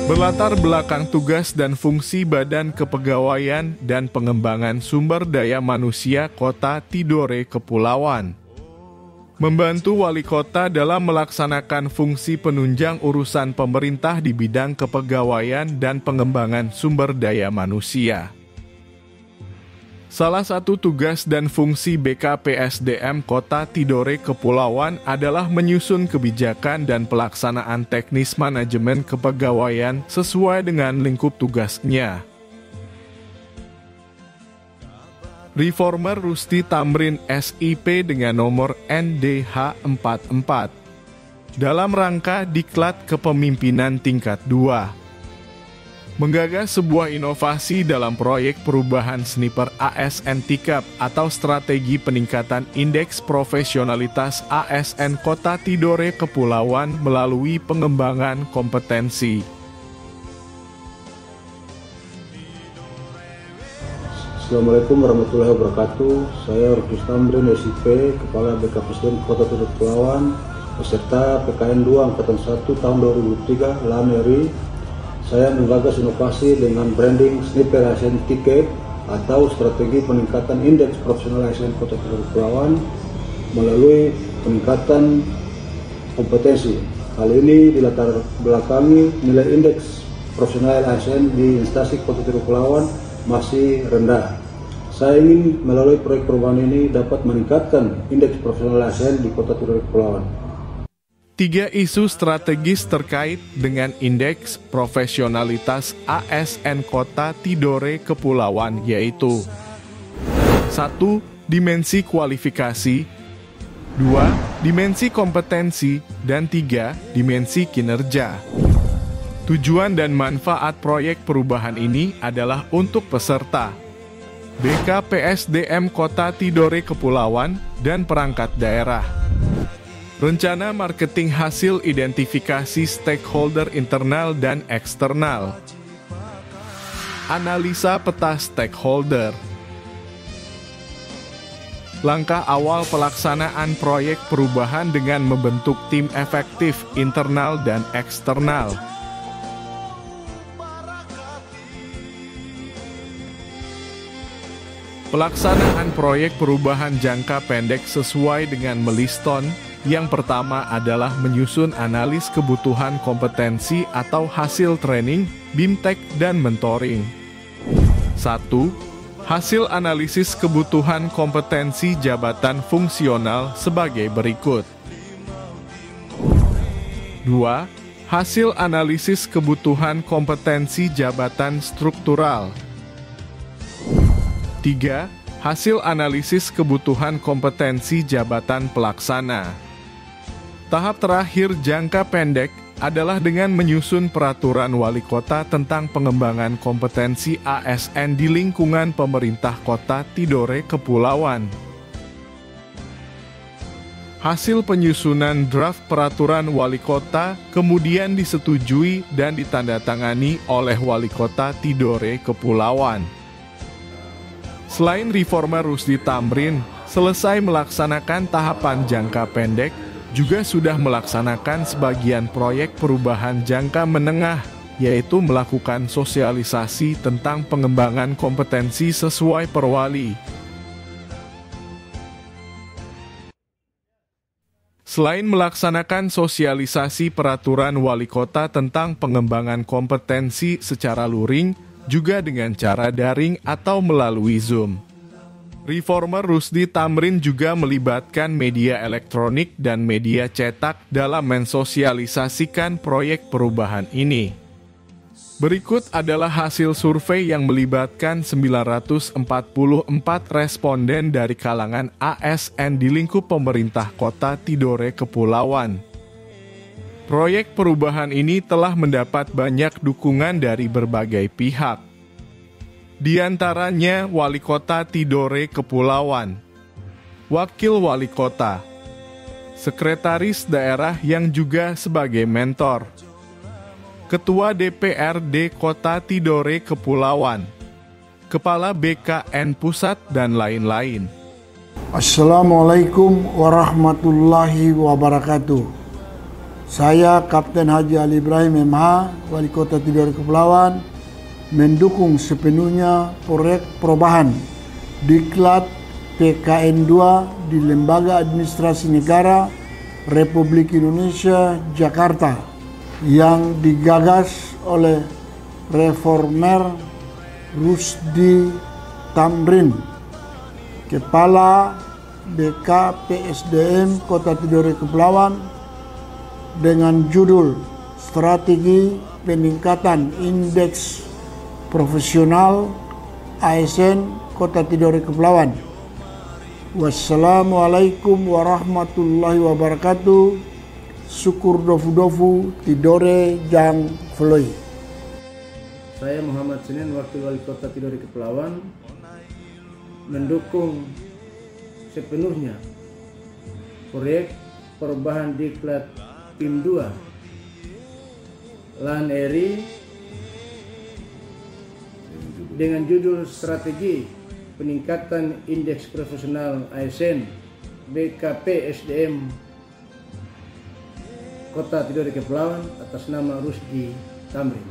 Berlatar belakang tugas dan fungsi Badan Kepegawaian dan Pengembangan Sumber Daya Manusia Kota Tidore Kepulauan. Membantu wali kota dalam melaksanakan fungsi penunjang urusan pemerintah di bidang kepegawaian dan pengembangan sumber daya manusia. Salah satu tugas dan fungsi BKPSDM Kota Tidore Kepulauan adalah menyusun kebijakan dan pelaksanaan teknis manajemen kepegawaian sesuai dengan lingkup tugasnya. Reformer Rusdi Tamrin SIP dengan nomor NDH44 dalam rangka Diklat Kepemimpinan Tingkat 2 menggagas sebuah inovasi dalam proyek perubahan sniper ASN TIKAP atau strategi peningkatan indeks profesionalitas ASN Kota Tidore Kepulauan melalui pengembangan kompetensi. Assalamualaikum warahmatullahi wabarakatuh. Saya Rusdi Tamrin SIP, Kepala BKPSDM Kota Tidore Kepulauan, peserta PKN 2 Angkatan 1 tahun 2003 LAN-RI. Saya menggagas inovasi dengan branding Sniper ASN TIKAP atau strategi peningkatan indeks profesional ASN Kota Tidore Kepulauan melalui peningkatan kompetensi. Hal ini dilatar belakangi nilai indeks profesional ASN di instansi Kota Tidore Kepulauan masih rendah. Saya ingin melalui proyek perubahan ini dapat meningkatkan indeks profesional ASN di Kota Tidore Kepulauan. 3 isu strategis terkait dengan indeks profesionalitas ASN Kota Tidore Kepulauan yaitu 1. Dimensi kualifikasi, 2. Dimensi kompetensi, dan 3. Dimensi kinerja. Tujuan dan manfaat proyek perubahan ini adalah untuk peserta, BKPSDM Kota Tidore Kepulauan, dan perangkat daerah. Rencana marketing hasil identifikasi stakeholder internal dan eksternal. Analisa peta stakeholder. Langkah awal pelaksanaan proyek perubahan dengan membentuk tim efektif internal dan eksternal. Pelaksanaan proyek perubahan jangka pendek sesuai dengan milestone. Yang pertama adalah menyusun analis kebutuhan kompetensi atau hasil training, BIMTEK, dan mentoring. 1. Hasil analisis kebutuhan kompetensi jabatan fungsional sebagai berikut. 2. Hasil analisis kebutuhan kompetensi jabatan struktural. 3. Hasil analisis kebutuhan kompetensi jabatan pelaksana. Tahap terakhir jangka pendek adalah dengan menyusun peraturan wali kota tentang pengembangan kompetensi ASN di lingkungan pemerintah Kota Tidore Kepulauan. Hasil penyusunan draft peraturan wali kota kemudian disetujui dan ditandatangani oleh wali kota Tidore Kepulauan. Selain Reformer Rusdi Tamrin selesai melaksanakan tahapan jangka pendek, juga sudah melaksanakan sebagian proyek perubahan jangka menengah, yaitu melakukan sosialisasi tentang pengembangan kompetensi sesuai perwali. Selain melaksanakan sosialisasi peraturan wali kota tentang pengembangan kompetensi secara luring, juga dengan cara daring atau melalui Zoom. Reformer Rusdi Tamrin juga melibatkan media elektronik dan media cetak dalam mensosialisasikan proyek perubahan ini. Berikut adalah hasil survei yang melibatkan 944 responden dari kalangan ASN di lingkup pemerintah Kota Tidore Kepulauan. Proyek perubahan ini telah mendapat banyak dukungan dari berbagai pihak. Di antaranya Wali Kota Tidore Kepulauan, Wakil Wali Kota, Sekretaris Daerah yang juga sebagai mentor, Ketua DPRD Kota Tidore Kepulauan, Kepala BKN Pusat, dan lain-lain. Assalamualaikum warahmatullahi wabarakatuh. Saya Kapten Haji Ali Ibrahim MH, Wali Kota Tidore Kepulauan, mendukung sepenuhnya proyek perubahan Diklat PKN 2 di Lembaga Administrasi Negara Republik Indonesia Jakarta yang digagas oleh Reformer Rusdi Tamrin, Kepala BKPSDM Kota Tidore Kepulauan, dengan judul Strategi Peningkatan Indeks Profesional ASN Kota Tidore Kepulauan. Wassalamualaikum warahmatullahi wabarakatuh. Syukur dofu-dofu Tidore Jang Floi. Saya Muhammad Senin, Wakil Wali Kota Tidore Kepulauan, mendukung sepenuhnya proyek perubahan Diklat PIM 2 LAN RI dengan judul Strategi Peningkatan Indeks Profesional ASN BKPSDM Kota Tidore Kepulauan atas nama Rusdi Tamrin.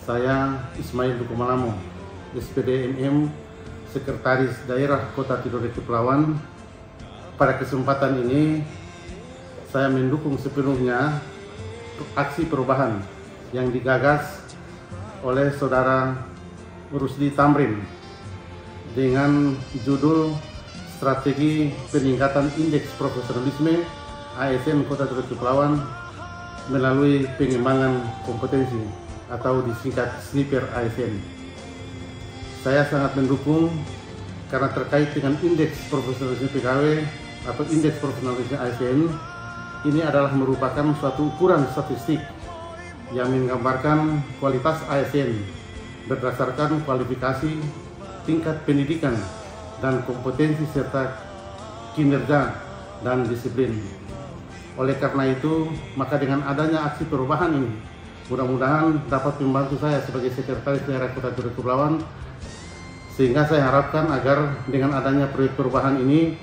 Saya Ismail Dukumalamo, SPD MM, Sekretaris Daerah Kota Tidore Kepulauan. Pada kesempatan ini saya mendukung sepenuhnya aksi perubahan yang digagas oleh Saudara Rusdi Tamrin dengan judul Strategi Peningkatan Indeks Profesionalisme ASN Kota Tidore Kepulauan melalui pengembangan kompetensi atau disingkat SNIPER ASN. Saya sangat mendukung karena terkait dengan indeks profesionalisme PKW atau indeks profesionalisme ASN. Ini adalah merupakan suatu ukuran statistik yang menggambarkan kualitas ASN berdasarkan kualifikasi, tingkat pendidikan, dan kompetensi serta kinerja dan disiplin. Oleh karena itu, maka dengan adanya aksi perubahan ini, mudah-mudahan dapat membantu saya sebagai Sekretaris Daerah Kota Tidore Kepulauan, sehingga saya harapkan agar dengan adanya proyek perubahan ini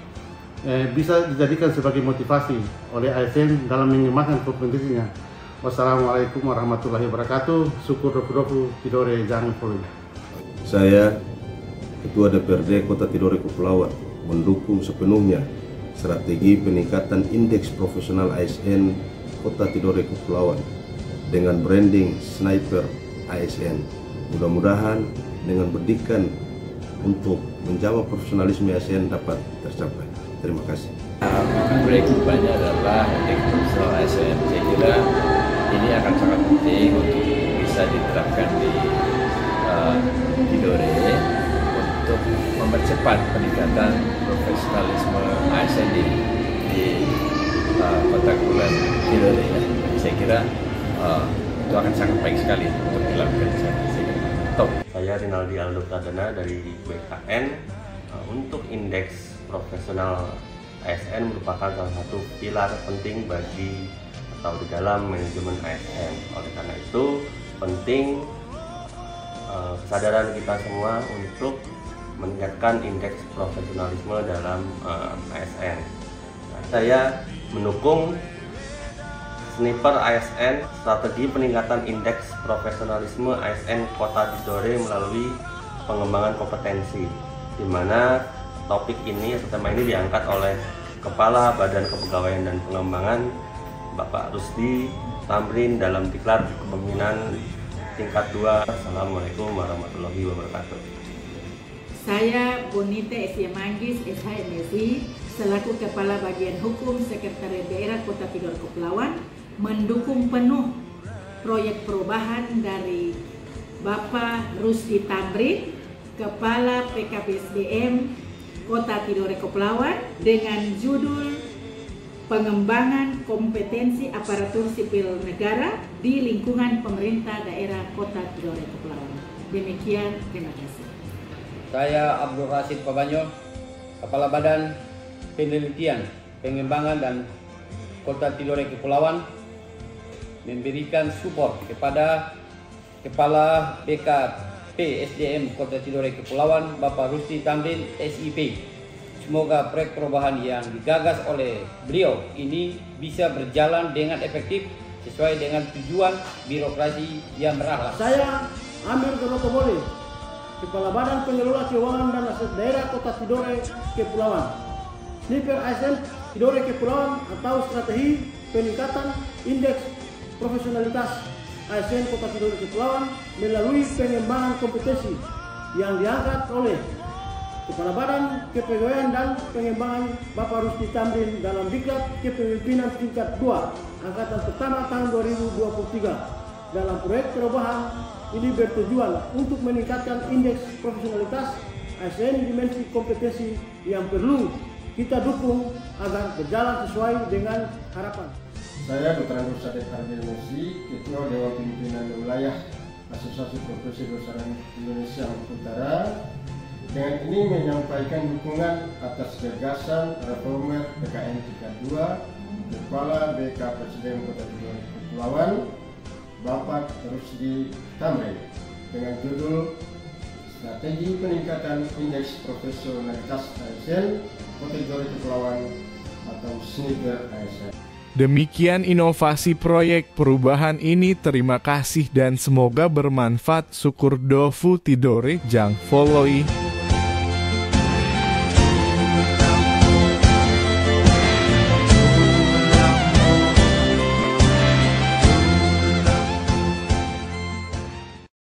bisa dijadikan sebagai motivasi oleh ASN dalam mengembangkan kompetensinya. Wassalamualaikum warahmatullahi wabarakatuh. Syukur dofu-dofu Tidore Jang Floi. Saya Ketua DPRD Kota Tidore Kepulauan mendukung sepenuhnya strategi peningkatan indeks profesional ASN Kota Tidore Kepulauan dengan branding SNIPER ASN. Mudah-mudahan dengan pendidikan untuk menjawab profesionalisme ASN dapat tercapai. Terima kasih. Proyek kedepannya adalah indeks profesional ASN. Saya kira ini akan sangat penting untuk bisa diterapkan di Tidore untuk mempercepat peningkatan profesionalisme ASN di Kota Kepulauan Tidore. Saya kira itu akan sangat baik sekali untuk dilakukan di sana. Saya Rinaldi Aldo Pradana dari BKN. Untuk indeks profesional ASN merupakan salah satu pilar penting bagi atau di dalam manajemen ASN. Oleh karena itu penting kesadaran kita semua untuk meningkatkan indeks profesionalisme dalam ASN. Saya mendukung SNIPER ASN, strategi peningkatan indeks profesionalisme ASN Kota Tidore melalui pengembangan kompetensi, di mana topik ini atau tema ini diangkat oleh Kepala Badan Kepegawaian dan Pengembangan Bapak Rusdi Tamrin dalam Diklat Kepemimpinan tingkat 2. Assalamualaikum warahmatullahi wabarakatuh. Saya Bonita S.Y. Manggis, SHMSI, selaku Kepala Bagian Hukum Sekretariat Daerah Kota Tidore Kepulauan, mendukung penuh proyek perubahan dari Bapak Rusdi Tamrin, Kepala PKPSDM Kota Tidore Kepulauan, dengan judul Pengembangan Kompetensi Aparatur Sipil Negara di Lingkungan Pemerintah Daerah Kota Tidore Kepulauan. Demikian, terima kasih. Saya Abdul Rasid Pabanyo, Kepala Badan Penelitian, Pengembangan dan Kota Tidore Kepulauan, memberikan support kepada Kepala BKPSDM Kota Tidore Kepulauan, Bapak Rusdi Tamrin, SIP. Semoga proyek perubahan yang digagas oleh beliau ini bisa berjalan dengan efektif sesuai dengan tujuan birokrasi yang berakhlak. Saya Amir Donotobole, Kepala Badan Pengelola Keuangan dan Aset Daerah Kota Tidore Kepulauan. Sniper ASN Tidore Kepulauan atau strategi peningkatan indeks profesionalitas ASN Kota Tidore Kepulauan melalui pengembangan kompetensi yang diangkat oleh Kepala Badan Kepegawaian dan Pengembangan Bapak Rusdi Tamrin dalam Diklat Kepemimpinan tingkat 2 angkatan pertama tahun 2023. Dalam proyek perubahan ini bertujuan untuk meningkatkan indeks profesionalitas ASN dimensi kompetensi yang perlu kita dukung agar berjalan sesuai dengan harapan. Saya Dr. Anur Sadet Ardianesi, Ketua Dewan Pimpinan Wilayah Asosiasi Profesi Dosen Indonesia Utara, dengan ini menyampaikan dukungan atas gagasan reformer PKN 32 Kepala BK Presiden Kota Tidore Kepulauan Bapak Rusdi Tamrin dengan judul Strategi Peningkatan Indeks Profesionalitas ASN Kota Tidore Kepulauan atau SNIPER ASN. Demikian inovasi proyek perubahan ini. Terima kasih dan semoga bermanfaat. Syukur Dofu Tidore Jang Foloi.